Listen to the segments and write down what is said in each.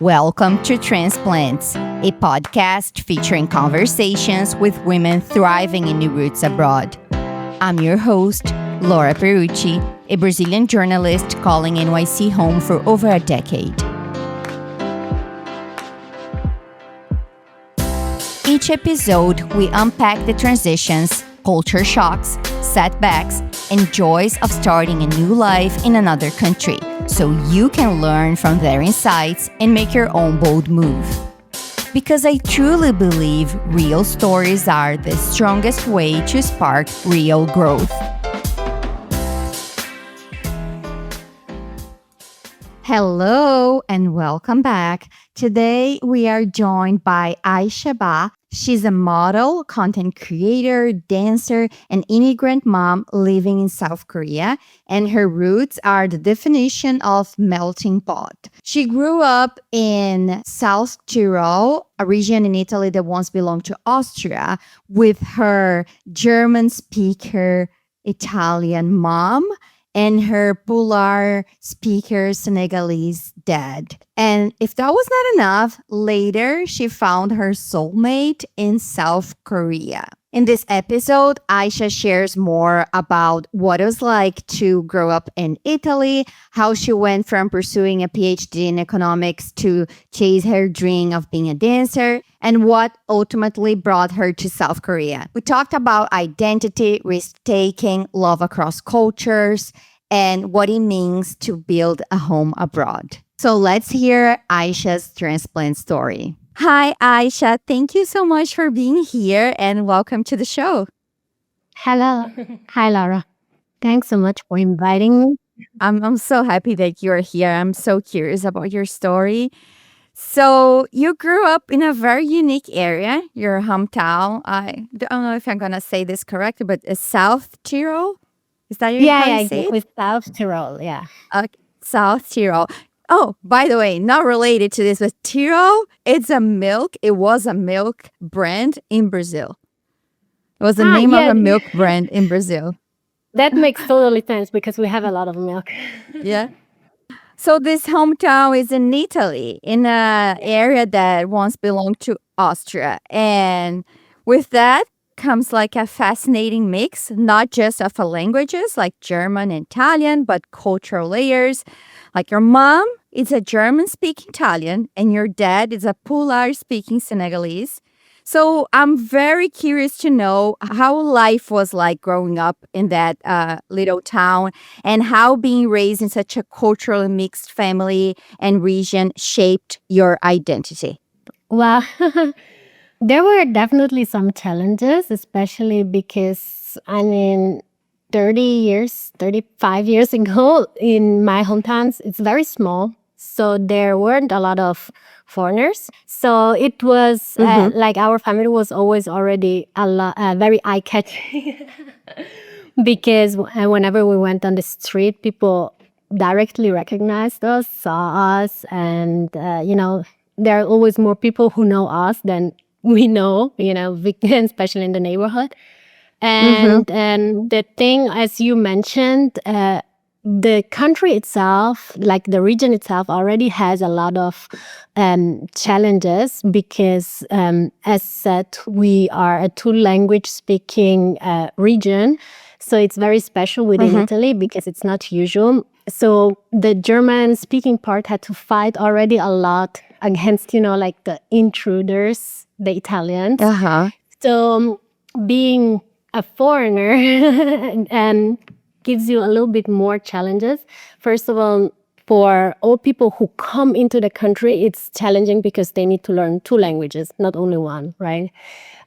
Welcome to Transplants, a podcast featuring conversations with women thriving in new roots abroad. I'm your host, Laura Perucci, a Brazilian journalist calling NYC home for over a decade. Each episode, we unpack the transitions, culture shocks, setbacks, and joys of starting a new life in another country, so you can learn from their insights and make your own bold move. Because I truly believe real stories are the strongest way to spark real growth. Hello and welcome back. Today we are joined by Aisha Ba. She's a model, content creator, dancer, and immigrant mom living in South Korea, and her roots are the definition of melting pot. She grew up in South Tyrol, a region in Italy that once belonged to Austria, with her German speaker Italian mom and her Pulaar-speaking Senegalese dad. And if that was not enough, later she found her soulmate in South Korea. In this episode, Aisha shares more about what it was like to grow up in Italy, how she went from pursuing a PhD in economics to chase her dream of being a dancer, and what ultimately brought her to South Korea. We talked about identity, risk-taking, love across cultures, and what it means to build a home abroad. So let's hear Aisha's transplant story. Hi, Aisha. Thank you so much for being here and welcome to the show. Hello. Hi, Laura. Thanks so much for inviting me. I'm so happy that you're here. I'm so curious about your story. So you grew up in a very unique area, your hometown. I don't know if I'm going to say this correctly, but South Tyrol? Is that how you say it? With South Tyrol, yeah. South Tyrol. Oh, by the way, not related to this, but Tyrol, it was a milk brand in Brazil. It was the name of a milk brand in Brazil. That makes totally sense because we have a lot of milk. Yeah. So this hometown is in Italy, in an area that once belonged to Austria. And with that comes like a fascinating mix, not just of languages like German and Italian, but cultural layers. Like your mom is a German-speaking Italian and your dad is a Pulaar-speaking Senegalese. So I'm very curious to know how life was like growing up in that little town and how being raised in such a culturally mixed family and region shaped your identity. Well, there were definitely some challenges, especially because, 35 years ago in my hometown, it's very small. So there weren't a lot of foreigners. So it was like our family was always already very eye-catching because whenever we went on the street, people directly recognized us, saw us, and, there are always more people who know us than we know, especially in the neighborhood. And the thing, as you mentioned, the country itself, like the region itself, already has a lot of challenges because, as said, we are a two-language speaking region. So it's very special within Italy because it's not usual. So the German-speaking part had to fight already a lot against, like the intruders, the Italians. So being a foreigner and gives you a little bit more challenges. First of all, for all people who come into the country, it's challenging because they need to learn two languages, not only one, right?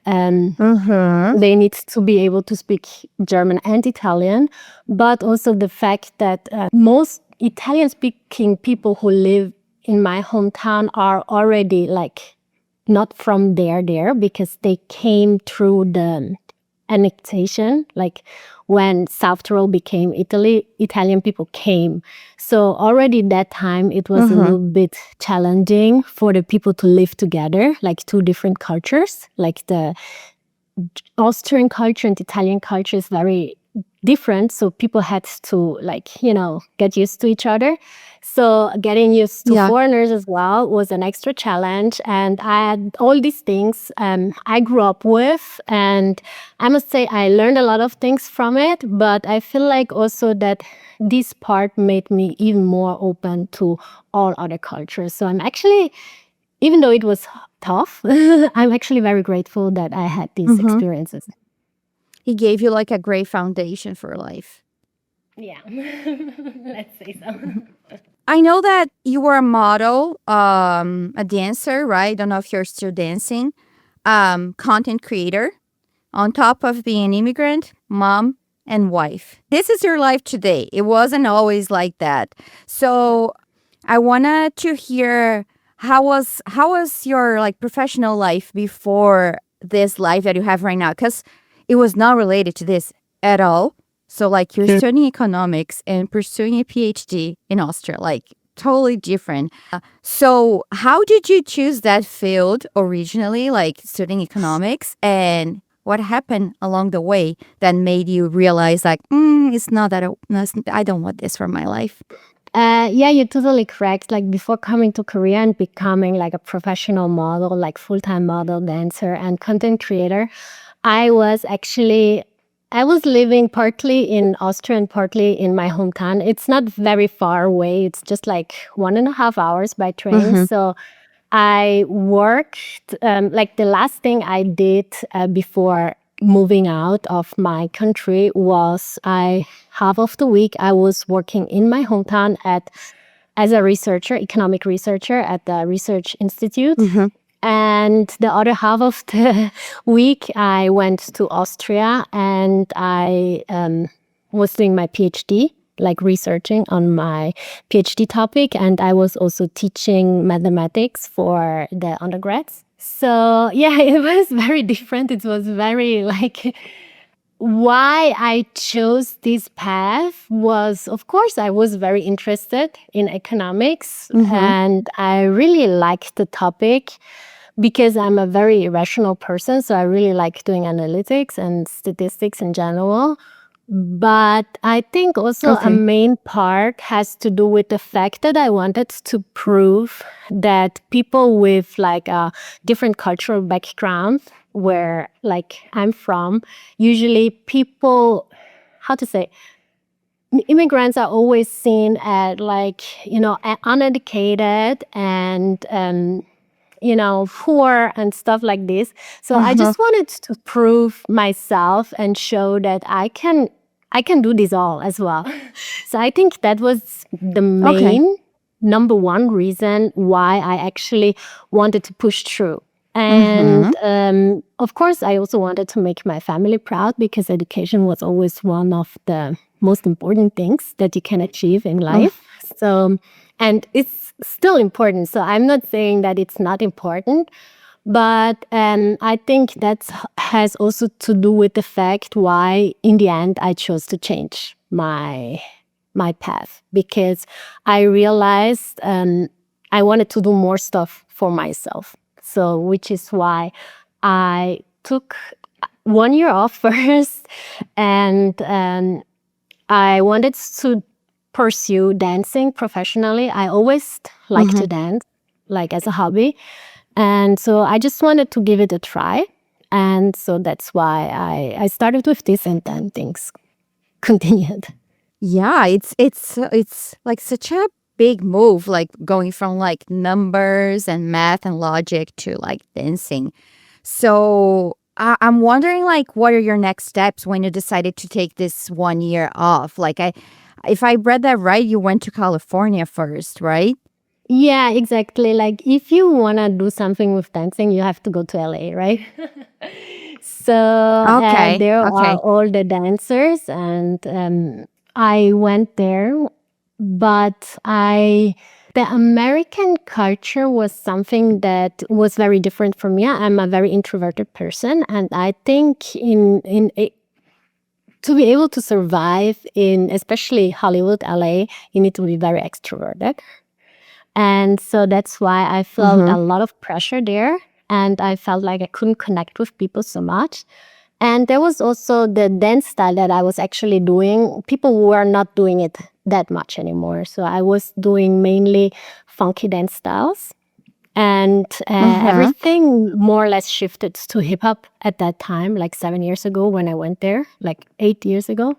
They need to be able to speak German and Italian, but also the fact that most Italian-speaking people who live in my hometown are already like not from there because they came through the annexation, like when South Tyrol became Italy, Italian people came. So already that time it was a little bit challenging for the people to live together, like two different cultures. Like the Austrian culture and Italian culture is very different. So people had to get used to each other. So getting used to foreigners as well was an extra challenge. And I had all these things I grew up with. And I must say I learned a lot of things from it. But I feel like also that this part made me even more open to all other cultures. So I'm actually, even though it was tough, I'm actually very grateful that I had these experiences. He gave you like a great foundation for life. Yeah, let's say so. I know that you were a model, a dancer, right? I don't know if you're still dancing, content creator, on top of being an immigrant, mom, and wife. This is your life today. It wasn't always like that. So I wanted to hear how was your like professional life before this life that you have right now? Because it was not related to this at all. So like you're studying economics and pursuing a PhD in Austria, like totally different. So how did you choose that field originally, like studying economics, and what happened along the way that made you realize like, it's not that I don't want this for my life? Yeah, you're totally correct. Like before coming to Korea and becoming like a professional model, like full-time model, dancer, and content creator, I was living partly in Austria and partly in my hometown. It's not very far away. It's just like 1.5 hours by train. So I worked, like the last thing I did before moving out of my country was half of the week I was working in my hometown as a researcher, economic researcher at the research institute. And the other half of the week, I went to Austria and I was doing my PhD, like researching on my PhD topic. And I was also teaching mathematics for the undergrads. So yeah, it was very different. It was very like why I chose this path was, of course, I was very interested in economics and I really liked the topic because I'm a very rational person. So I really like doing analytics and statistics in general. But I think also a main part has to do with the fact that I wanted to prove that people with like a different cultural background, where like I'm from, usually people, how to say, immigrants are always seen as like, uneducated and poor and stuff like this. So I just wanted to prove myself and show that I can do this all as well. So I think that was the main number one reason why I actually wanted to push through. And of course, I also wanted to make my family proud because education was always one of the most important things that you can achieve in life. So, and it's still important. So I'm not saying that it's not important, but I think that has also to do with the fact why, in the end, I chose to change my path, because I realized I wanted to do more stuff for myself. So, which is why I took 1 year off first, and I wanted to pursue dancing professionally. I always liked to dance, like as a hobby. And so I just wanted to give it a try. And so that's why I started with this, and then things continued. Yeah, it's like such a big move, like going from like numbers and math and logic to like dancing. So I'm wondering, like, what are your next steps when you decided to take this 1 year off? Like, if I read that right, you went to California first, right? Yeah, exactly. Like if you want to do something with dancing, you have to go to LA, right? So there are all the dancers, and I went there, but the American culture was something that was very different from me. I'm a very introverted person, and I think to be able to survive in especially Hollywood, LA, you need to be very extroverted. And so that's why I felt a lot of pressure there. And I felt like I couldn't connect with people so much. And there was also the dance style that I was actually doing. People were not doing it that much anymore. So I was doing mainly funky dance styles. And Mm-hmm. everything more or less shifted to hip hop at that time, like 7 years ago when I went there, like 8 years ago.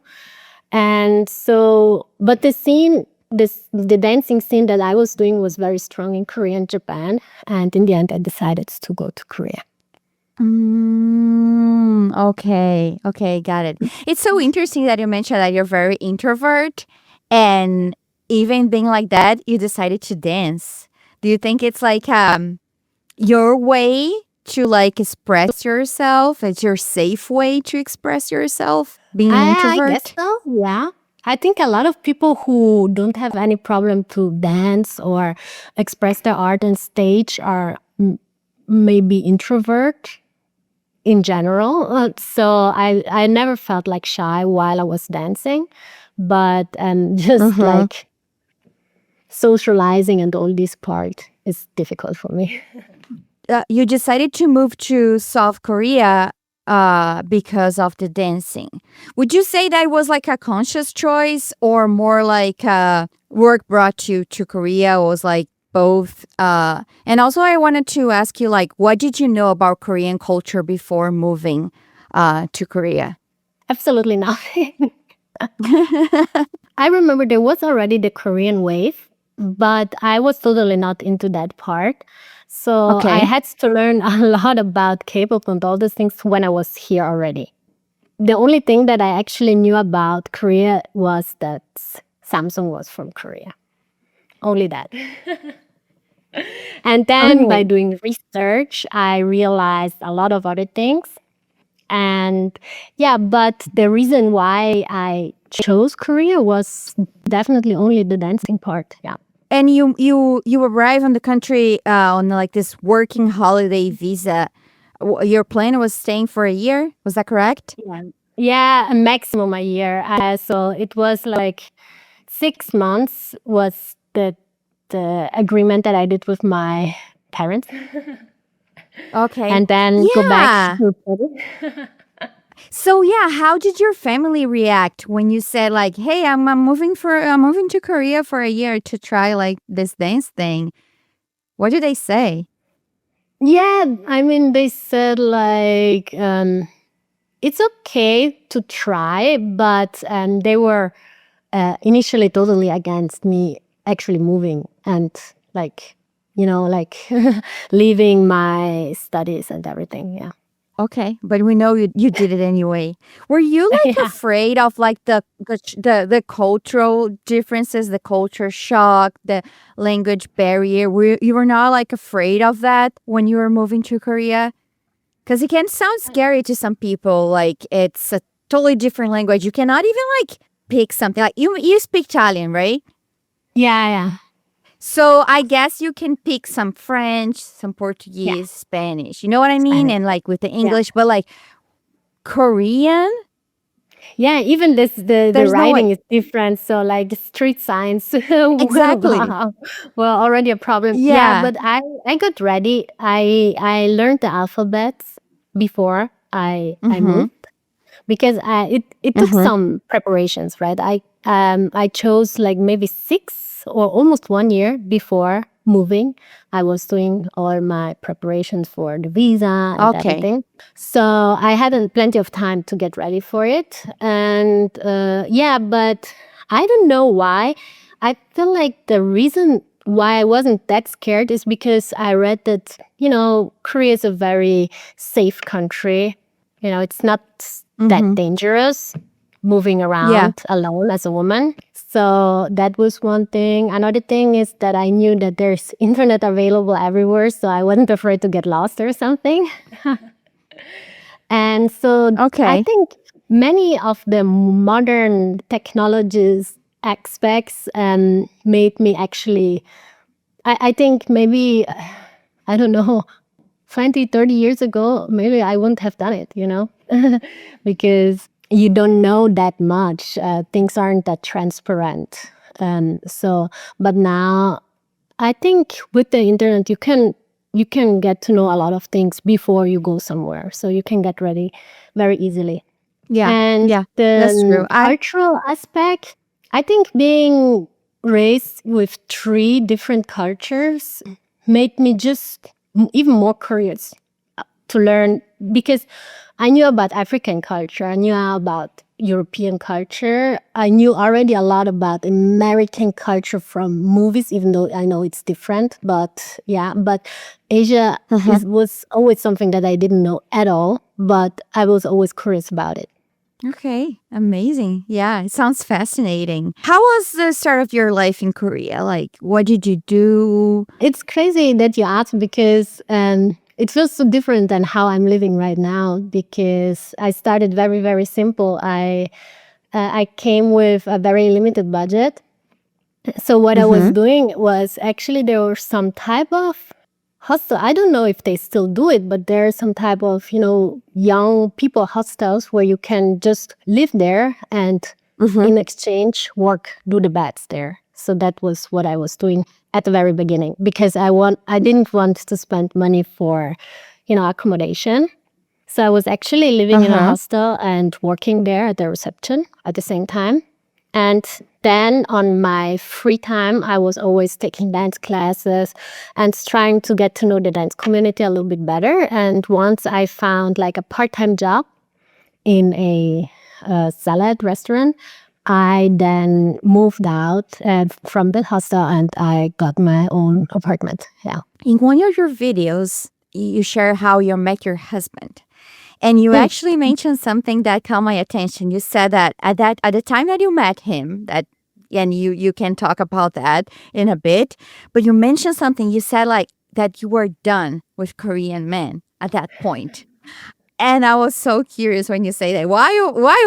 And so, but the dancing scene that I was doing was very strong in Korea and Japan. And in the end, I decided to go to Korea. Okay. Okay, got it. It's so interesting that you mentioned that you're very introvert, and even being like that, you decided to dance. Do you think it's like your way to like express yourself? It's your safe way to express yourself, being an I guess introvert? so, yeah. I think a lot of people who don't have any problem to dance or express their art on stage are maybe introvert in general. So I never felt like shy while I was dancing, but just Mm-hmm. like socializing and all this part is difficult for me. You decided to move to South Korea because of the dancing. Would you say that was like a conscious choice or more like work brought you to Korea? Or was like both? And also, I wanted to ask you, like, what did you know about Korean culture before moving to Korea? Absolutely nothing. I remember there was already the Korean wave, but I was totally not into that part. So I Okay. had to learn a lot about K-pop and all those things when I was here already. The only thing that I actually knew about Korea was that Samsung was from Korea. Only that. And then by Okay. doing research, I realized a lot of other things. And yeah, but the reason why I chose Korea was definitely only the dancing part. Yeah. And you arrive on the country on like this working holiday visa. Your plan was staying for a year. Was that correct? Yeah. Yeah, a maximum a year. So it was like 6 months was the agreement that I did with my parents, Okay. and then go back Yeah. to Peru. So yeah, how did your family react when you said like, "Hey, I'm moving to Korea for a year to try like this dance thing." What did they say? Yeah, I mean, they said like it's okay to try, but they were initially totally against me actually moving and like like leaving my studies and everything. Yeah. Okay, but we know you did it anyway. Were you like Yeah. afraid of like the cultural differences, the culture shock, the language barrier? You were not like afraid of that when you were moving to Korea? Because it can sound scary to some people. Like it's a totally different language. You cannot even like pick something. Like you speak Italian, right? Yeah, yeah, So I guess you can pick some French, some yeah. Portuguese, Spanish. You know what I mean? Spanish. And like with the Yeah. English, but like Korean, Yeah, even this the there's no way. writing is different. So like the street signs were Exactly. were already a problem. Yeah, Yeah. but I got ready. I learned the alphabets before I Mm-hmm. moved because it took Mm-hmm. some preparations, right? I chose like maybe 6 or almost 1 year before moving. I was doing all my preparations for the visa and Okay. everything. So I had plenty of time to get ready for it. And yeah, but I don't know why. I feel like the reason why I wasn't that scared is because I read that, Korea is a very safe country. It's not that Mm-hmm. dangerous moving Yeah. around alone as a woman. So that was one thing. Another thing is that I knew that there's internet available everywhere, so I wasn't afraid to get lost or something. And so I Okay. think many of the modern technologies aspects made me actually, I think maybe, I don't know, 20, 30 years ago, maybe I wouldn't have done it, because you don't know that much. Things aren't that transparent. But now I think with the internet, you can you can get to know a lot of things before you go somewhere. So you can get ready very easily. Yeah. And Yeah. That's true. the cultural aspect, I think being raised with 3 different cultures made me just even more curious to learn, because I knew about African culture, I knew about European culture, I knew already a lot about American culture from movies, even though I know it's different. But yeah, but Asia was always something that I didn't know at all, but I was always curious about it. Okay, amazing. Yeah, it sounds fascinating. How was the start of your life in Korea? Like, what did you do? It's crazy that you asked, because it feels so different than how I'm living right now, because I started very, very simple. I came with a very limited budget. So what I was doing was, actually there was some type of hostel. I don't know if they still do it, but there's some type of, young people hostels where you can just live there and in exchange work, do the beds there. So that was what I was doing at the very beginning, because I didn't want to spend money for, accommodation. So I was actually living in a hostel and working there at the reception at the same time. And then on my free time, I was always taking dance classes and trying to get to know the dance community a little bit better. And once I found like a part-time job in a salad restaurant, I then moved out from the hostel and I got my own apartment. Yeah. In one of your videos, you share how you met your husband. And you actually mentioned something that caught my attention. You said that at the time that you met him, that and you can talk about that in a bit, but you mentioned something. You said like that you were done with Korean men at that point. And I was so curious when you say that. Why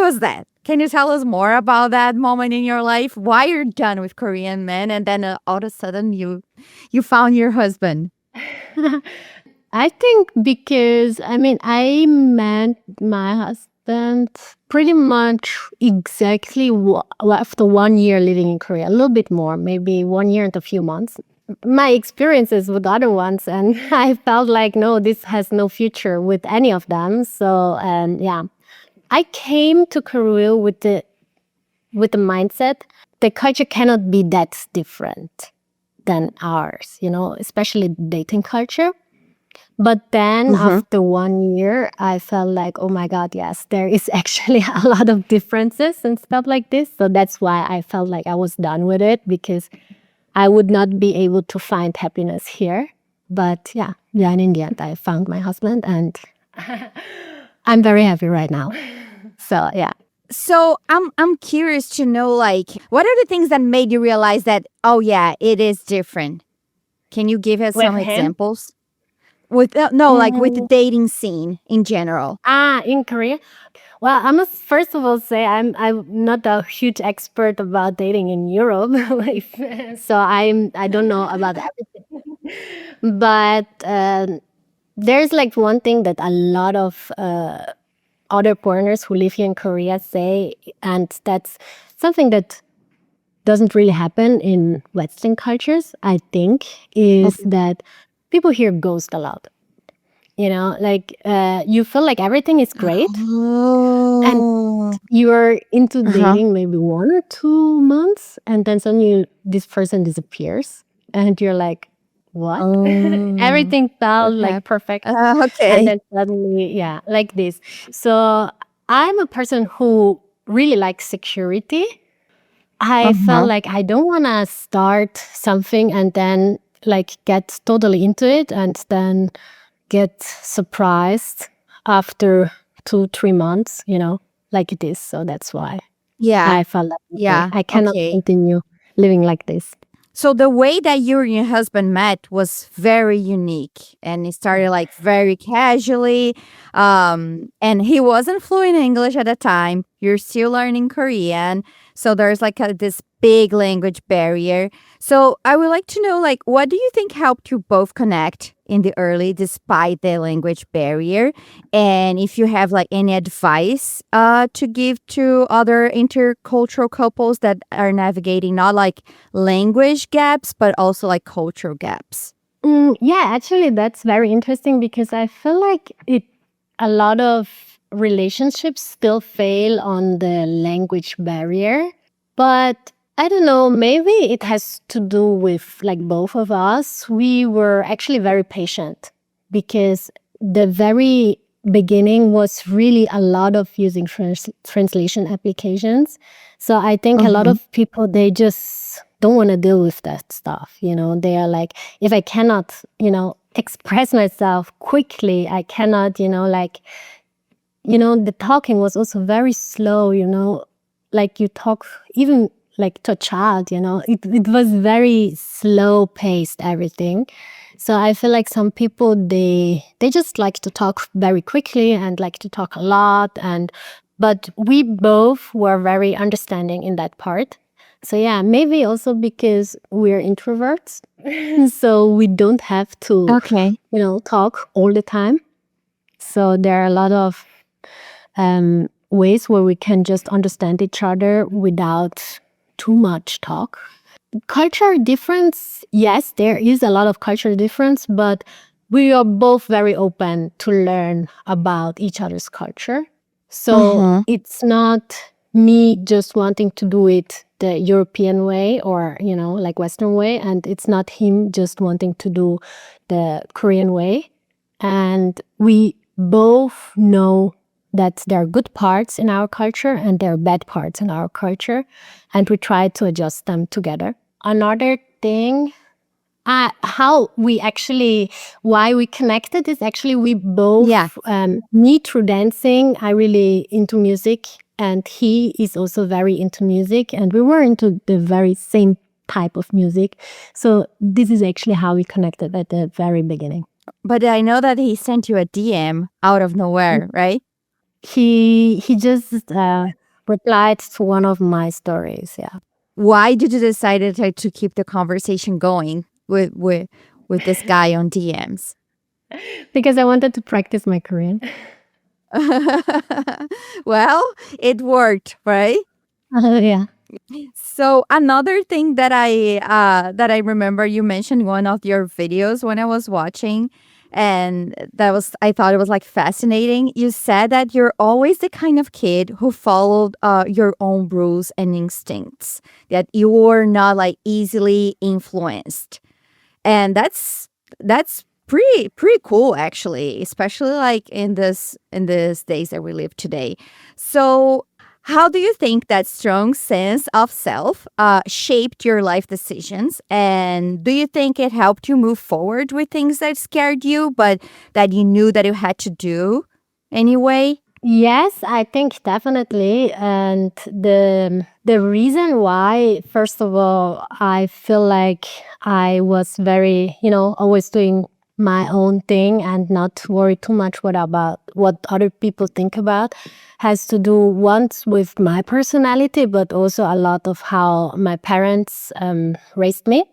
was that? Can you tell us more about that moment in your life? Why you're done with Korean men, and then all of a sudden you found your husband? I think because, I met my husband pretty much exactly after 1 year living in Korea, a little bit more, maybe 1 year and a few months. My experiences with other ones, and I felt like, no, this has no future with any of them. So, yeah, I came to Korea with the mindset the culture cannot be that different than ours, especially dating culture. But then after 1 year, I felt like, oh my God, yes, there is actually a lot of differences and stuff like this. So that's why I felt like I was done with it, because I would not be able to find happiness here. But yeah, and in the end, I found my husband and I'm very happy right now. So yeah. So I'm curious to know, like, what are the things that made you realize that, oh yeah, it is different? Can you give us With some him? examples? With no, like with the dating scene in general. In Korea? Well, I must first of all say I'm not a huge expert about dating in Europe, so I don't know about everything. But there's like one thing that a lot of other foreigners who live here in Korea say, and that's something that doesn't really happen in Western cultures, I think, is that people here ghost a lot. Like you feel like everything is great, and Oh. you're into Uh-huh. dating maybe 1 or 2 months, and then suddenly this person disappears, and you're like, what? Oh. Everything felt What like happened? perfect, and Okay. then suddenly, yeah, like this. So I'm a person who really likes security. I felt Uh-huh. like I don't want to start something and then like get totally into it and then get surprised after 2, 3 months, like it is. So that's why Yeah. I felt like, okay, Yeah. I cannot Okay. continue living like this. So the way that you and your husband met was very unique, and it started like very casually. And he wasn't fluent in English at the time. You're still learning Korean, so there's like this big language barrier. So I would like to know, like, what do you think helped you both connect in the early, despite the language barrier? And if you have like any advice to give to other intercultural couples that are navigating not like language gaps, but also like cultural gaps. Yeah, actually, that's very interesting because I feel like a lot of relationships still fail on the language barrier. But I don't know, maybe it has to do with like both of us. We were actually very patient because the very beginning was really a lot of using translation applications. So I think a lot Mm-hmm. of people, they just don't want to deal with that stuff. They are like, if I cannot, express myself quickly, I cannot, the talking was also very slow, like you talk even like to a child, it was very slow paced, everything. So I feel like some people, they just like to talk very quickly and like to talk a lot. But we both were very understanding in that part. So yeah, maybe also because we're introverts, so we don't have to, Okay. talk all the time. So there are a lot of ways where we can just understand each other without too much talk. Culture difference, yes, there is a lot of cultural difference, but we are both very open to learn about each other's culture. So Mm-hmm. it's not me just wanting to do it the European way or, like Western way, and it's not him just wanting to do the Korean way. And we both know that there are good parts in our culture and there are bad parts in our culture, and we try to adjust them together. Another thing, how we actually, why we connected is actually we Yeah. both, me through dancing, I really into music, and he is also very into music, and we were into the very same type of music. So this is actually how we connected at the very beginning. But I know that he sent you a DM out of nowhere, right? He just replied to one of my stories. Yeah, Why did you decide to keep the conversation going with this guy on DMs? because I wanted to practice my Korean. Well, it worked, right? Yeah. So another thing that I remember you mentioned in one of your videos when I was watching, and that was I thought it was like fascinating. You said that you're always the kind of kid who followed your own rules and instincts, that you were not like easily influenced, and that's pretty cool actually, especially like in this days that we live today. So how do you think that strong sense of self shaped your life decisions, and do you think it helped you move forward with things that scared you but that you knew that you had to do anyway? Yes, I think definitely. And the reason why, first of all, I feel like I was very, always doing my own thing and not worry too much about what other people think about, has to do once with my personality, but also a lot of how my parents raised me.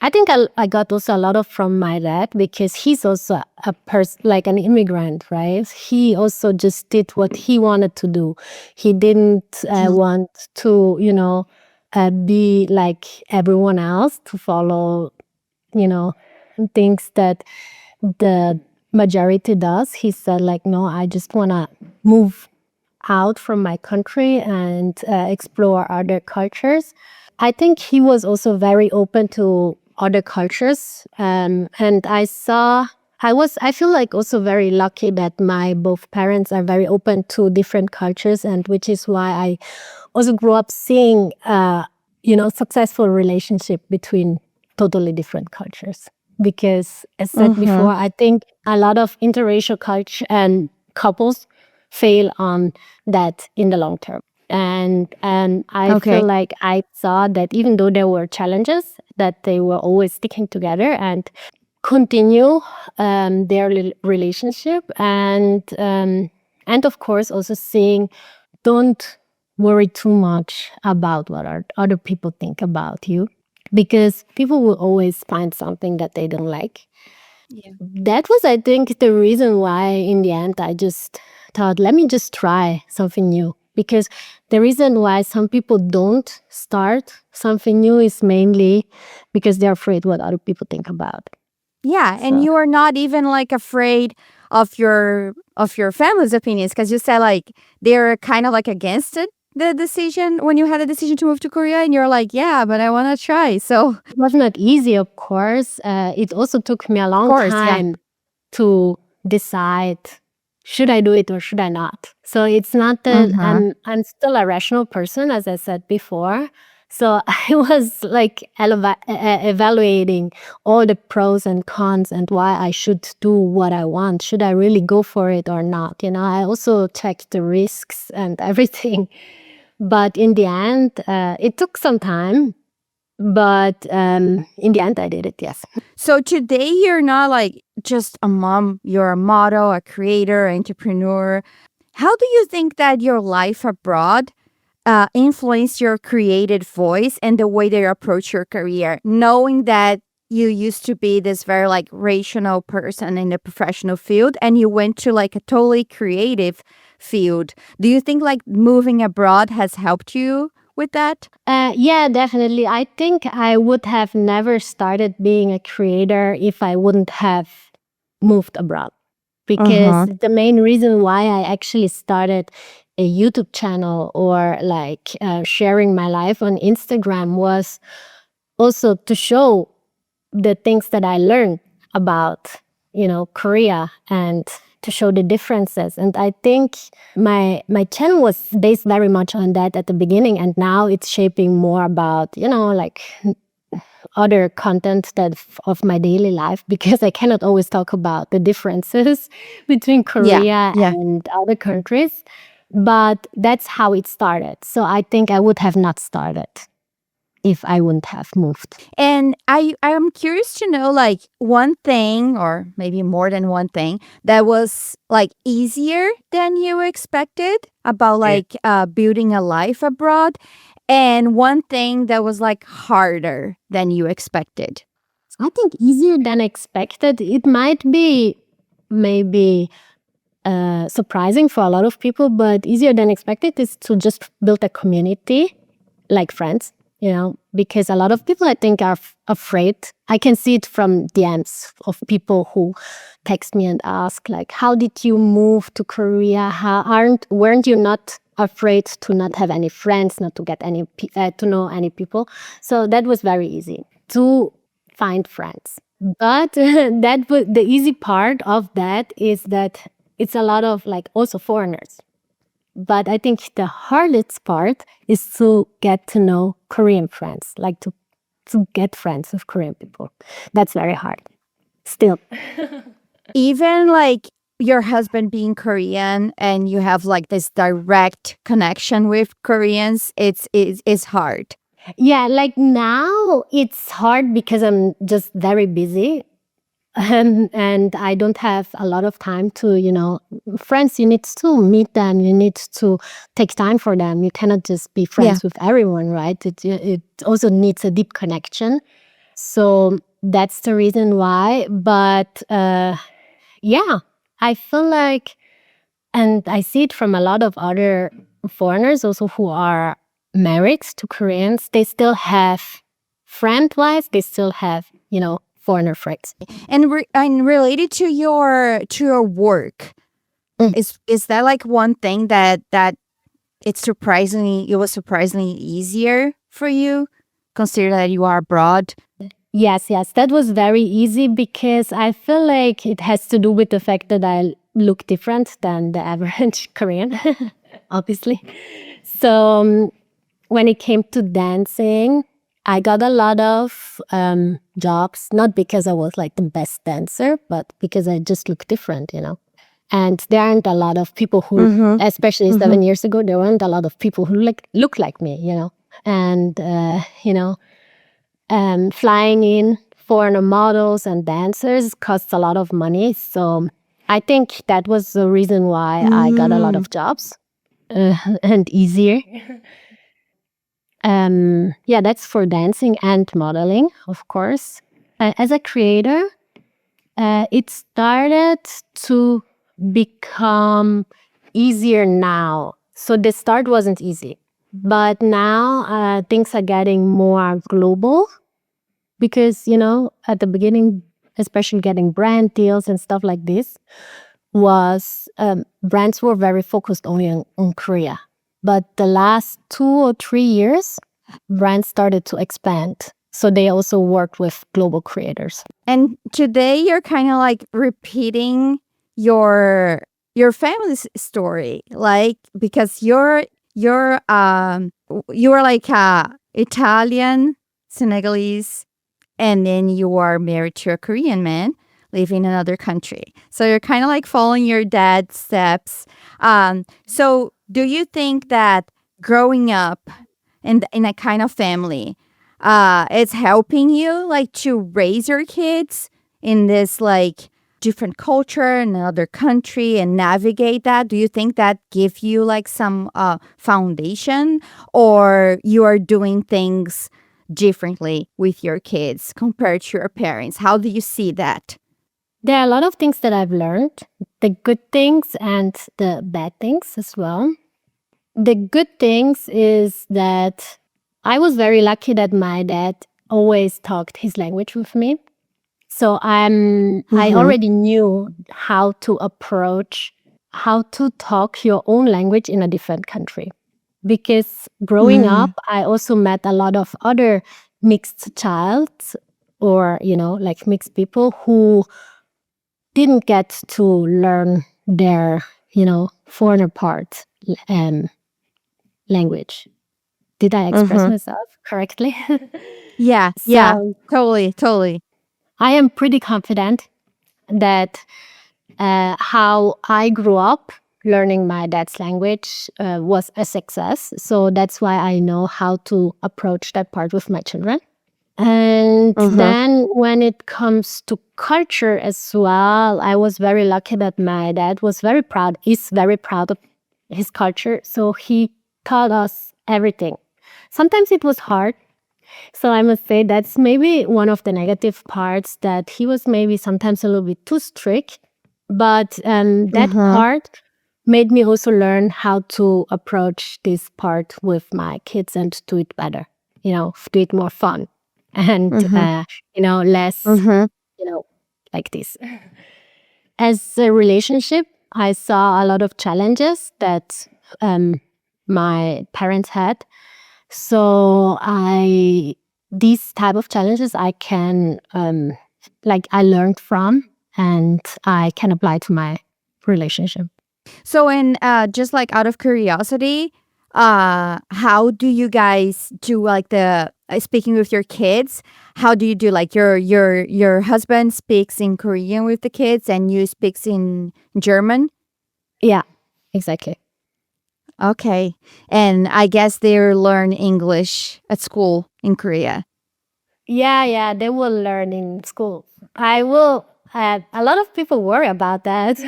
I think I got also a lot of from my dad because he's also a person, like an immigrant, right? He also just did what he wanted to do. He didn't Mhm. want to, be like everyone else, to follow, you know, things that the majority does. He said like, no, I just want to move out from my country and explore other cultures. I think he was also very open to other cultures. And I feel like also very lucky that my both parents are very open to different cultures, and which is why I also grew up seeing, successful relationship between totally different cultures. Because as said before, Mhm. I think a lot of interracial culture and couples fail on that in the long term. And I feel Okay. like I saw that even though there were challenges, that they were always sticking together and continue their relationship. And of course also seeing, don't worry too much about what other people think about you, because people will always find something that they don't like. Yeah. That was, I think, the reason why in the end I just thought, let me just try something new. Because the reason why some people don't start something new is mainly because they're afraid what other people think about. Yeah, and So you are not even like afraid of your family's opinions because you said like they're kind of like against it, the decision when you had a decision to move to Korea, and you're like, yeah, but I want to try. So it was not easy, of course. It also took me a of long course, yeah. time to decide should I do it or should I not. So it's not that Mm-hmm. I'm still a rational person, as I said before. So I was like evaluating all the pros and cons and why I should do what I want. Should I really go for it or not? I also checked the risks and everything. But in the end, it took some time. But in the end, I did it, yes. So today you're not like just a mom, you're a model, a creator, entrepreneur. How do you think that your life abroad influenced your creative voice and the way that you approach your career, knowing that you used to be this very like rational person in the professional field and you went to like a totally creative field? Do you think like moving abroad has helped you with that? Yeah, definitely. I think I would have never started being a creator if I wouldn't have moved abroad. Because Uh-huh. the main reason why I actually started a YouTube channel or like sharing my life on Instagram was also to show the things that I learned about, Korea, and to show the differences. And I think my channel was based very much on that at the beginning, and now it's shaping more about, like other content of my daily life, because I cannot always talk about the differences between Yeah. Korea Yeah. and other countries. But that's how it started. So I think I would have not started if I wouldn't have moved. And I'm curious to know like one thing or maybe more than one thing that was like easier than you expected about like building a life abroad, and one thing that was like harder than you expected. I think easier than expected. It might be maybe surprising for a lot of people, but easier than expected is to just build a community like friends, because a lot of people I think are afraid. I can see it from DMs of people who text me and ask like, how did you move to Korea? Weren't you not afraid to not have any friends, not to get to know any people? So that was very easy to find friends. But the easy part of that is that it's a lot of like also foreigners. But I think the hardest part is to get to know Korean friends, like to get friends with Korean people. That's very hard still. Even like your husband being Korean and you have like this direct connection with Koreans, it's hard. Yeah, like now it's hard because I'm just very busy. And I don't have a lot of time to, friends, you need to meet them, you need to take time for them. You cannot just be Yeah. friends with everyone, right? It also needs a deep connection. So that's the reason why. But yeah, I feel like, and I see it from a lot of other foreigners also who are married to Koreans, they still have, friend-wise, they still have, foreigner friends. And related to your work, Mm. is that like one thing that it was surprisingly easier for you, consider that you are abroad? Yes, yes, that was very easy because I feel like it has to do with the fact that I look different than the average Korean, obviously. So when it came to dancing, I got a lot of jobs, not because I was like the best dancer, but because I just look different, And there aren't a lot of people who, Mm-hmm. especially Mm-hmm. 7 years ago, there weren't a lot of people who look like me, And, flying in foreigner models and dancers costs a lot of money. So I think that was the reason why I got a lot Mm. of jobs and easier. Yeah, that's for dancing and modeling, of course. As a creator, it started to become easier now. So the start wasn't easy, but now things are getting more global because, at the beginning, especially getting brand deals and stuff like this, was brands were very focused only on Korea. But the last 2 or 3 years, brands started to expand. So they also worked with global creators. And today you're kind of like repeating your family's story, like because you're you are like Italian, Senegalese, and then you are married to a Korean man living in another country. So you're kind of like following your dad's steps. So do you think that growing up in a kind of family, it's helping you like to raise your kids in this like different culture in another country and navigate that? Do you think that give you like some foundation, or you are doing things differently with your kids compared to your parents? How do you see that? There are a lot of things that I've learned, the good things and the bad things as well. The good things is that I was very lucky that my dad always talked his language with me. So I already knew how to approach, how to talk your own language in a different country. Because growing up, I also met a lot of other mixed child or, like mixed people who didn't get to learn their, foreigner part language. Did I express myself correctly? Yeah, So totally. I am pretty confident that how I grew up learning my dad's language was a success. So that's why I know how to approach that part with my children. And then when it comes to culture as well, I was very lucky that my dad is very proud of his culture. So he taught us everything. Sometimes it was hard. So I must say that's maybe one of the negative parts, that he was maybe sometimes a little bit too strict. But that part made me also learn how to approach this part with my kids and do it better, do it more fun and, less, like this. As a relationship, I saw a lot of challenges that my parents had. So these type of challenges I can, I learned from, and I can apply to my relationship. So, and just like out of curiosity, how do you guys do like the speaking with your kids? How do you do like your husband speaks in Korean with the kids and you speaks in German? Yeah, exactly. Okay, and I guess they learn English at school in Korea. Yeah, they will learn in school. I will. A lot of people worry about that.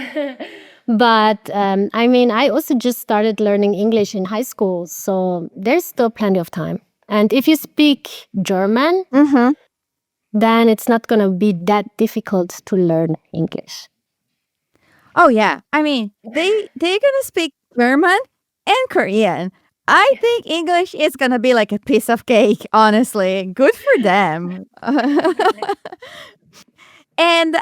But I also just started learning English in high school, so there's still plenty of time. And if you speak German, then it's not going to be that difficult to learn English. Oh yeah, I mean they're gonna speak German and Korean. I think English is gonna be like a piece of cake. Honestly, good for them. And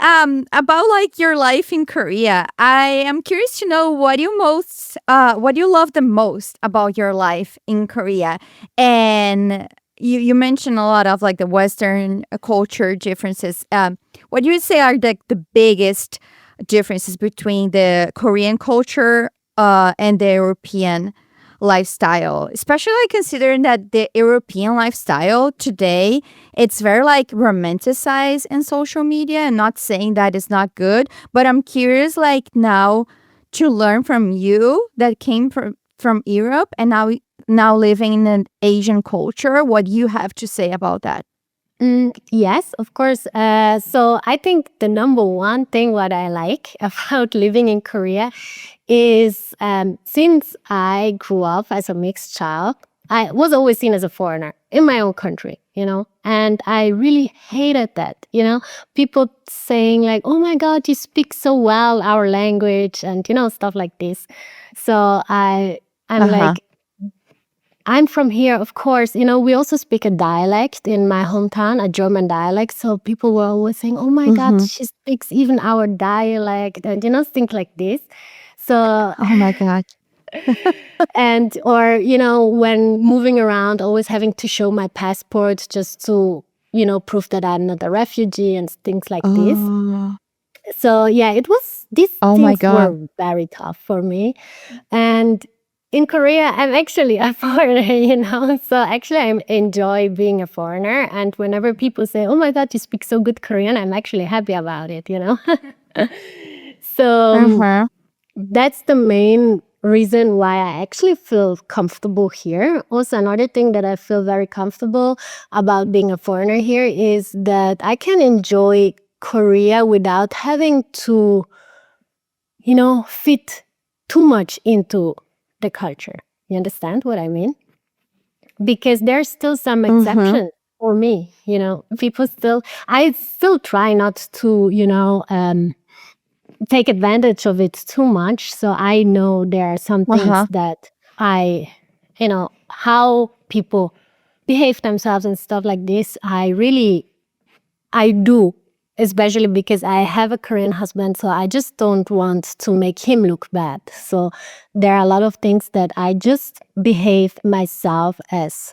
about like your life in Korea, I am curious to know what you love the most about your life in Korea. And you mentioned a lot of like the Western culture differences. What do you say are the biggest differences between the Korean culture and the European lifestyle, especially like considering that the European lifestyle today, it's very like romanticized in social media, and not saying that it's not good, but I'm curious like now to learn from you that came from Europe and now living in an Asian culture, what you have to say about that. Yes, of course. So I think the number one thing what I like about living in Korea is since I grew up as a mixed child, I was always seen as a foreigner in my own country, and I really hated that, people saying like, oh my God, you speak so well our language and, stuff like this. So I'm like, I'm from here, of course. We also speak a dialect in my hometown, a German dialect. So people were always saying, "Oh my God, Mm-hmm. she speaks even our dialect," and things like this. So Oh my God. and or when moving around, always having to show my passport just to prove that I'm not a refugee and things like this. Oh, So yeah, it was these oh my things God. were very tough for me. And in Korea, I'm actually a foreigner, So actually, I enjoy being a foreigner. And whenever people say, "Oh my God, you speak so good Korean," I'm actually happy about it. So Uh-huh. that's the main reason why I actually feel comfortable here. Also, another thing that I feel very comfortable about being a foreigner here is that I can enjoy Korea without having to, fit too much into the culture. You understand what I mean? Because there's still some Mm-hmm. exception for me. I still try not to, take advantage of it too much. So I know there are some things Uh-huh. that how people behave themselves and stuff like this. I do, especially because I have a Korean husband. So I just don't want to make him look bad. So there are a lot of things that I just behave myself as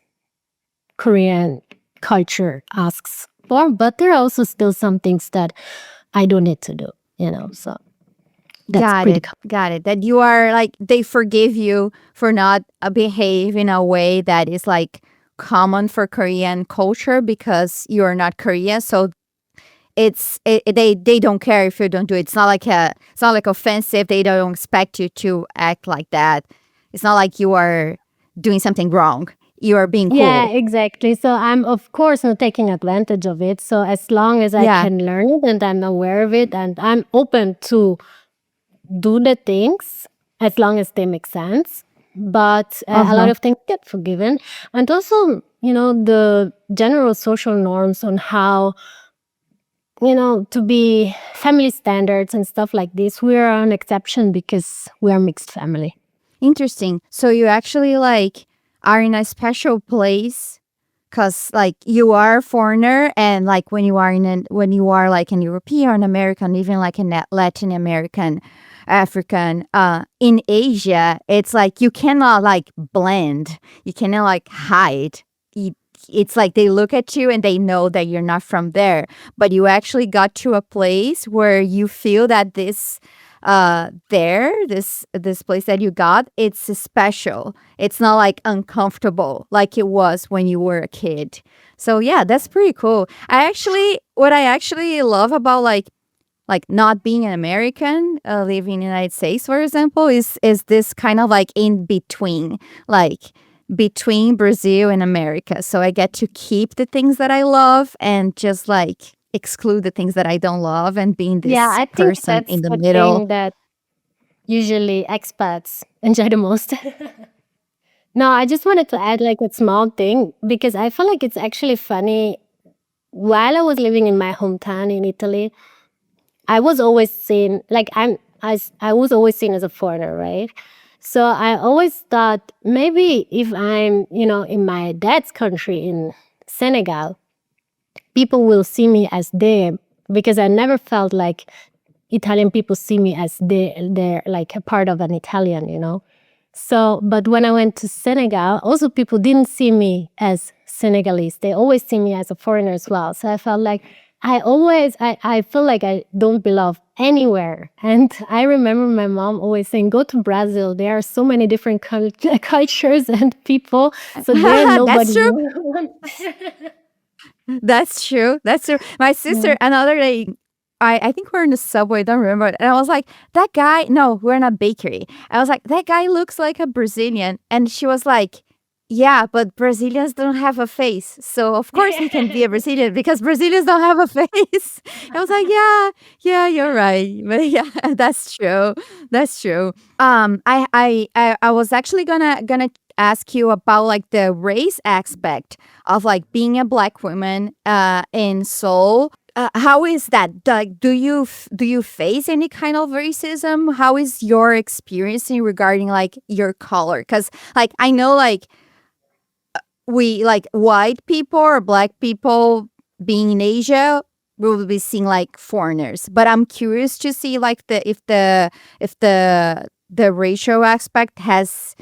Korean culture asks for. But there are also still some things that I don't need to do. So that's Got pretty it. Got it. That you are like, they forgive you for not behave in a way that is like common for Korean culture because you are not Korean. So they don't care if you don't do it. It's not like offensive. They don't expect you to act like that. It's not like you are doing something wrong. You are being Yeah, cool. exactly. So I'm of course not taking advantage of it. So as long as I Yeah. can learn it and I'm aware of it and I'm open to do the things as long as they make sense. But a lot Uh-huh. of things get forgiven. And also, the general social norms on how, to be family standards and stuff like this, we are an exception because we are mixed family. Interesting. So you actually like are in a special place because like you are a foreigner and like when you are like an European or an American, even like a Latin American, African, in Asia, it's like you cannot like blend. You cannot like hide. You, it's like they look at you and they know that you're not from there. But you actually got to a place where you feel that this place that you got, it's special. It's not like uncomfortable like it was when you were a kid. So yeah, that's pretty cool. What I actually love about like not being an American, living in the United States, for example, is this kind of like in between, like between Brazil and America. So I get to keep the things that I love and just like exclude the things that I don't love and being Yeah, this I think person that's in the the middle. thing that usually expats enjoy the most. No, I just wanted to add like a small thing because I feel like it's actually funny. While I was living in my hometown in Italy, I was always seen like I was always seen as a foreigner, right? So I always thought maybe if I'm, in my dad's country in Senegal, people will see me as them because I never felt like Italian people see me as they're like a part of an Italian. So, but when I went to Senegal, also people didn't see me as Senegalese. They always see me as a foreigner as well. So I felt like I feel like I don't belong anywhere. And I remember my mom always saying, go to Brazil. There are so many different cultures and people. So there That's nobody true. will. That's true. That's true. My sister, another day, I think we're in the subway, don't remember. And I was like, that guy, no, we're in a bakery. I was like, that guy looks like a Brazilian. And she was like, yeah, but Brazilians don't have a face. So of course he can be a Brazilian because Brazilians don't have a face. I was like, yeah, you're right. But yeah, that's true. That's true. I was actually gonna ask you about like the race aspect of like being a black woman in Seoul. How is that? Like, do you face any kind of racism? How is your experiencing regarding like your color? Because like I know like we like white people or black people being in Asia, we will be seeing like foreigners. But I'm curious to see like the racial aspect has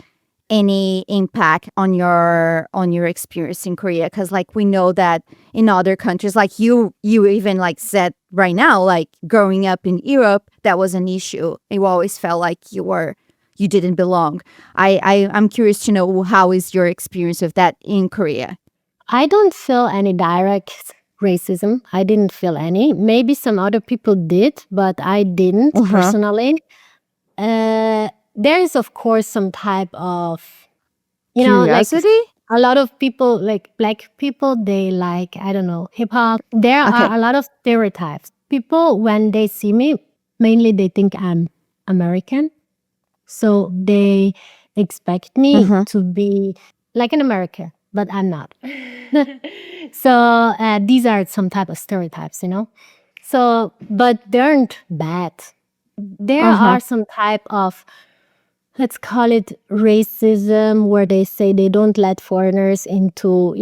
any impact on your experience in Korea, because like we know that in other countries, like you even like said right now, like growing up in Europe, that was an issue. You always felt like you didn't belong. I'm curious to know, how is your experience of that in Korea? I don't feel any direct racism. I didn't feel any. Maybe some other people did, but I didn't Uh-huh. personally. There is, of course, some type of, like Curiosity? a lot of people, like black people, they like, I don't know, hip hop. There Okay. are a lot of stereotypes. People, when they see me, mainly they think I'm American. So they expect me Uh-huh. to be like an American, but I'm not. So these are some type of stereotypes, So, but they aren't bad. There Uh-huh. are some type of, let's call it racism, where they say they don't let foreigners into,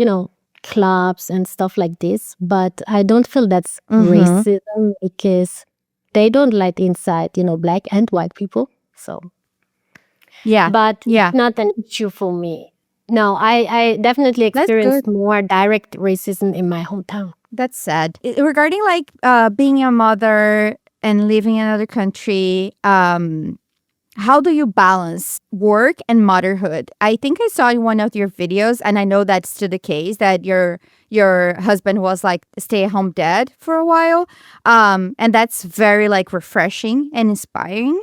clubs and stuff like this. But I don't feel that's Mm-hmm. racism because they don't let inside, black and white people. So, Yeah. but it's Yeah. not an issue for me. No, I definitely That's good. experienced more direct racism in my hometown. That's sad. Regarding like being a mother and living in another country, how do you balance work and motherhood? I think I saw in one of your videos, and I know that's still the case, that your husband was like a stay-at-home dad for a while. And that's very like refreshing and inspiring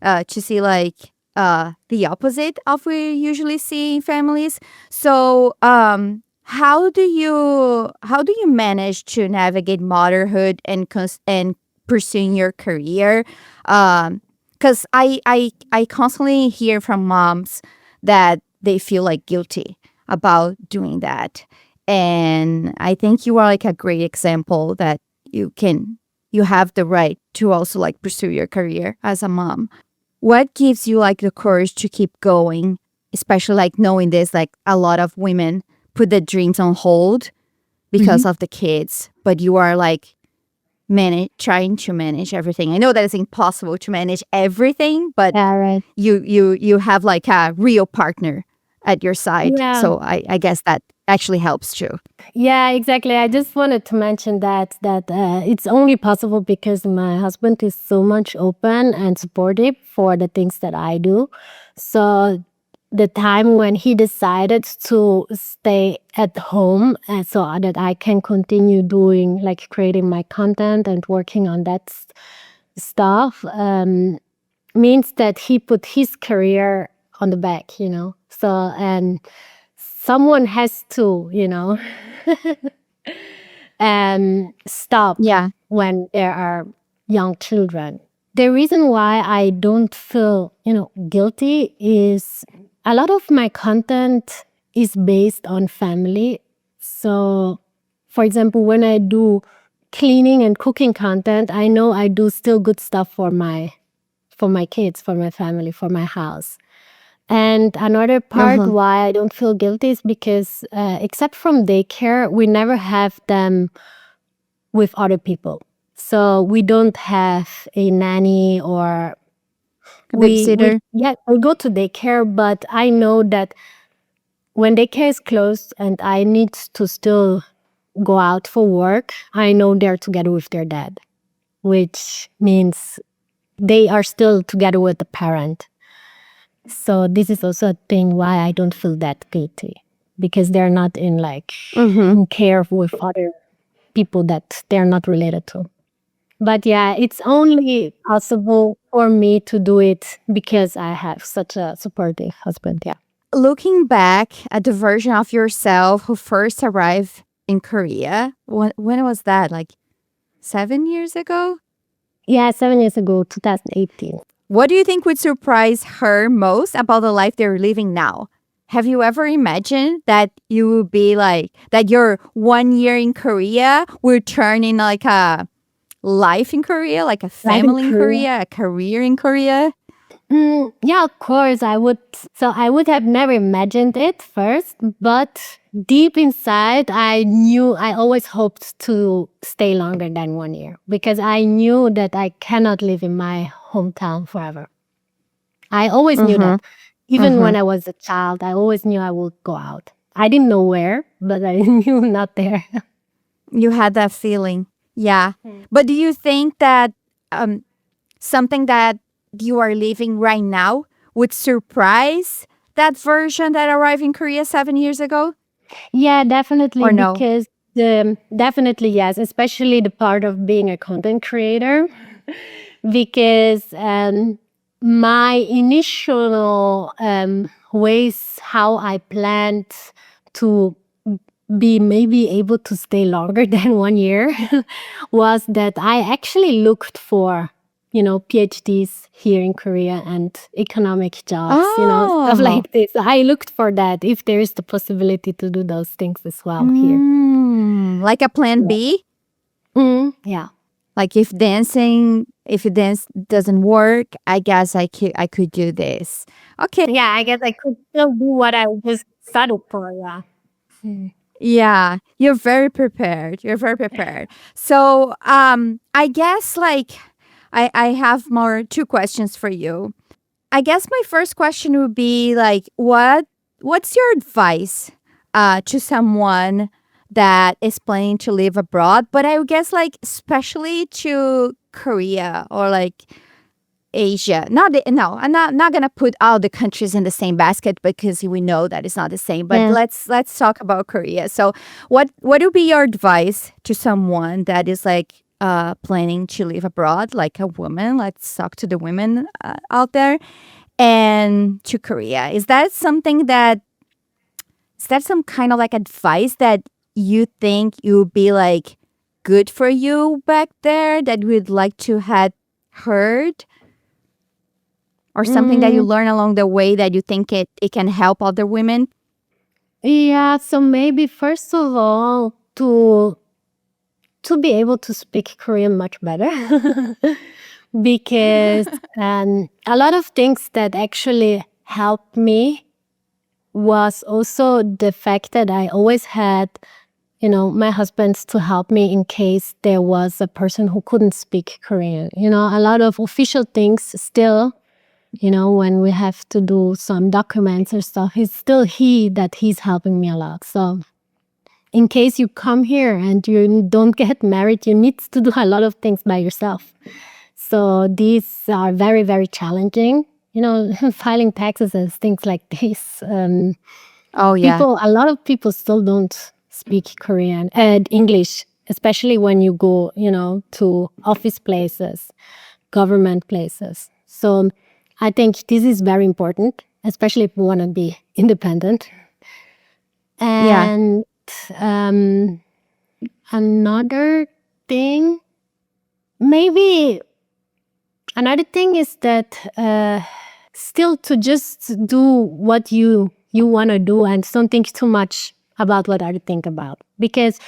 to see like the opposite of we usually see in families. So how do you manage to navigate motherhood and pursuing your career? Because I constantly hear from moms that they feel like guilty about doing that. And I think you are like a great example that you have the right to also like pursue your career as a mom. What gives you like the courage to keep going, especially like knowing this, like a lot of women put their dreams on hold because of the kids, but you are like trying to manage everything. I know that it's impossible to manage everything, but Yeah, right. you have like a real partner at your side. Yeah. So I guess that actually helps too. Yeah, exactly. I just wanted to mention that it's only possible because my husband is so much open and supportive for the things that I do. So the time when he decided to stay at home, so that I can continue doing, like, creating my content and working on that stuff, means that he put his career on the back. So, and someone has to, stop Yeah. when there are young children. The reason why I don't feel, guilty is a lot of my content is based on family. So, for example, when I do cleaning and cooking content, I know I do still good stuff for my kids, for my family, for my house. And another part Uh-huh. why I don't feel guilty is because, except from daycare, we never have them with other people. So we don't have a nanny, or A we babysitter. yeah, we go to daycare, but I know that when daycare is closed and I need to still go out for work, I know they're together with their dad, which means they are still together with the parent. So this is also a thing why I don't feel that guilty, because they're not in, like, Mm-hmm. in care with other people that they're not related to. But yeah, it's only possible for me to do it because I have such a supportive husband. Yeah. Looking back at the version of yourself who first arrived in Korea, when was that? Like 7 years ago? Yeah, 7 years ago, 2018. What do you think would surprise her most about the life they're living now? Have you ever imagined that you would be like, that your 1 year in Korea would turn in like a life in Korea, like a Life in family in Korea. Korea, a career in Korea? Yeah, of course I would. So I would have never imagined it first, but deep inside, I knew I always hoped to stay longer than 1 year because I knew that I cannot live in my hometown forever. I always knew Mm-hmm. that. Even Mm-hmm. when I was a child, I always knew I would go out. I didn't know where, but I knew not there. You had that feeling. Yeah. Mm. But do you think that um, something that you are living right now would surprise that version that arrived in Korea 7 years ago? Yeah, definitely, Or no? because definitely yes, especially the part of being a content creator, because my initial ways how I planned to be maybe able to stay longer than 1 year was that I actually looked for, PhDs here in Korea and economic jobs, stuff Oh. like this. I looked for that if there is the possibility to do those things as well here. Like a plan Yeah. B? Yeah. Like if dance doesn't work, I guess I could do this. Okay. Yeah, I guess I could still do what I was studied for. Yeah. Mm. Yeah, you're very prepared. You're very prepared. So, I guess like I have more two questions for you. I guess my first question would be like what's your advice to someone that is planning to live abroad, but I would guess like especially to Korea or like Asia. No, I'm not gonna put all the countries in the same basket because we know that it's not the same. But Yeah. let's talk about Korea. So, what would be your advice to someone that is like planning to live abroad, like a woman? Let's talk to the women out there and to Korea. Is that some kind of like advice that you think it would be like good for you back there that you would like to had heard? Or something that you Mm, learn along the way that you think it can help other women? yeah. So maybe first of all, to be able to speak Korean much better, because a lot of things that actually helped me was also the fact that I always had, my husband to help me in case there was a person who couldn't speak Korean. A lot of official things still, when we have to do some documents or stuff, it's still he's helping me a lot. So in case you come here and you don't get married, you need to do a lot of things by yourself. So these are very, very challenging. Filing taxes and things like this. Oh yeah. A lot of people still don't speak Korean and English, especially when you go, to office places, government places. So I think this is very important, especially if you want to be independent. Yeah. And um, another thing, maybe another thing is that still to just do what you want to do and don't think too much about what others think about. Because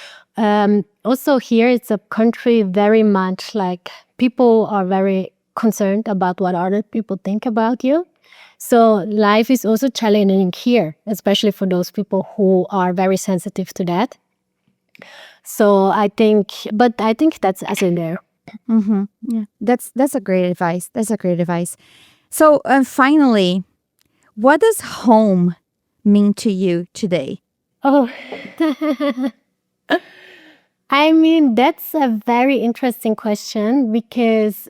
also here it's a country very much like people are very concerned about what other people think about you. So life is also challenging here, especially for those people who are very sensitive to that. So I think that's as in there. Mm-hmm. Yeah. That's a great advice. That's a great advice. So finally, what does home mean to you today? Oh, I mean, that's a very interesting question because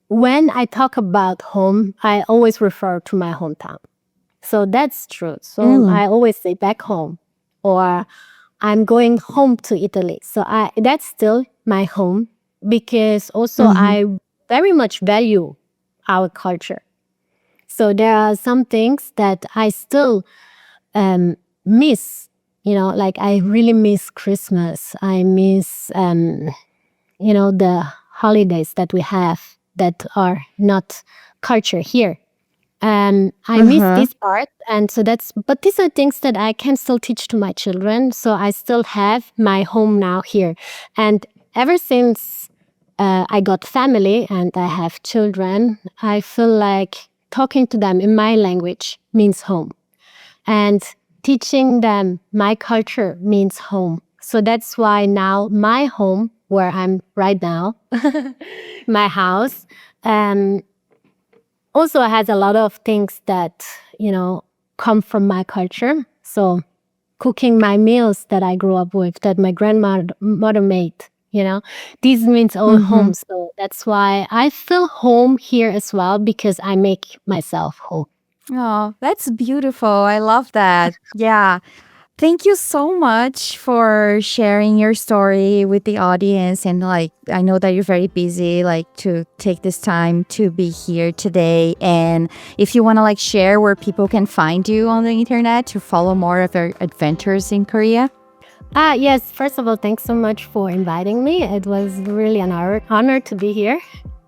when I talk about home, I always refer to my hometown. So that's true. So Mm. I always say back home or I'm going home to Italy. So that's still my home because also Mm-hmm. I very much value our culture. So there are some things that I still miss. Like I really miss Christmas. I miss, the holidays that we have that are not culture here. I miss Uh-huh. this part. And so but these are things that I can still teach to my children. So I still have my home now here. And ever since I got family and I have children, I feel like talking to them in my language means home. And teaching them my culture means home. So that's why now my home, where I'm right now, my house, also has a lot of things that, come from my culture. So cooking my meals that I grew up with, that my grandmother made, these means all home. So that's why I feel home here as well, because I make myself home. Oh, that's beautiful. I love that. Yeah. Thank you so much for sharing your story with the audience. And I know that you're very busy, to take this time to be here today. And if you want to share where people can find you on the internet to follow more of your adventures in Korea. Yes. First of all, thanks so much for inviting me. It was really an honor to be here.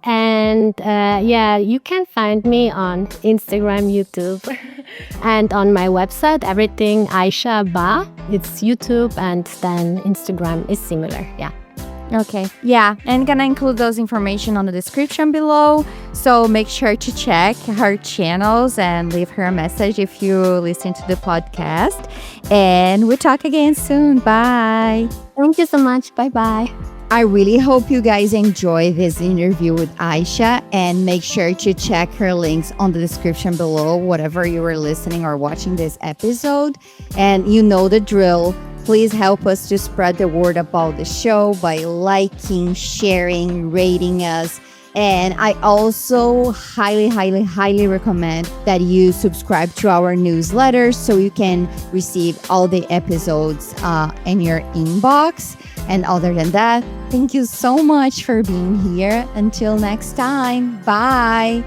And you can find me on Instagram, YouTube, and on my website, everything Aisha Ba. It's YouTube, and then Instagram is similar. Yeah. Okay. Yeah. And gonna include those information on the description below. So make sure to check her channels and leave her a message if you listen to the podcast. And we'll talk again soon. Bye. Thank you so much. Bye-bye. I really hope you guys enjoy this interview with Aisha, and make sure to check her links on the description below, whatever you were listening or watching this episode. And you know the drill. Please help us to spread the word about the show by liking, sharing, rating us. And I also highly recommend that you subscribe to our newsletter so you can receive all the episodes in your inbox. And other than that, thank you so much for being here. Until next time, bye.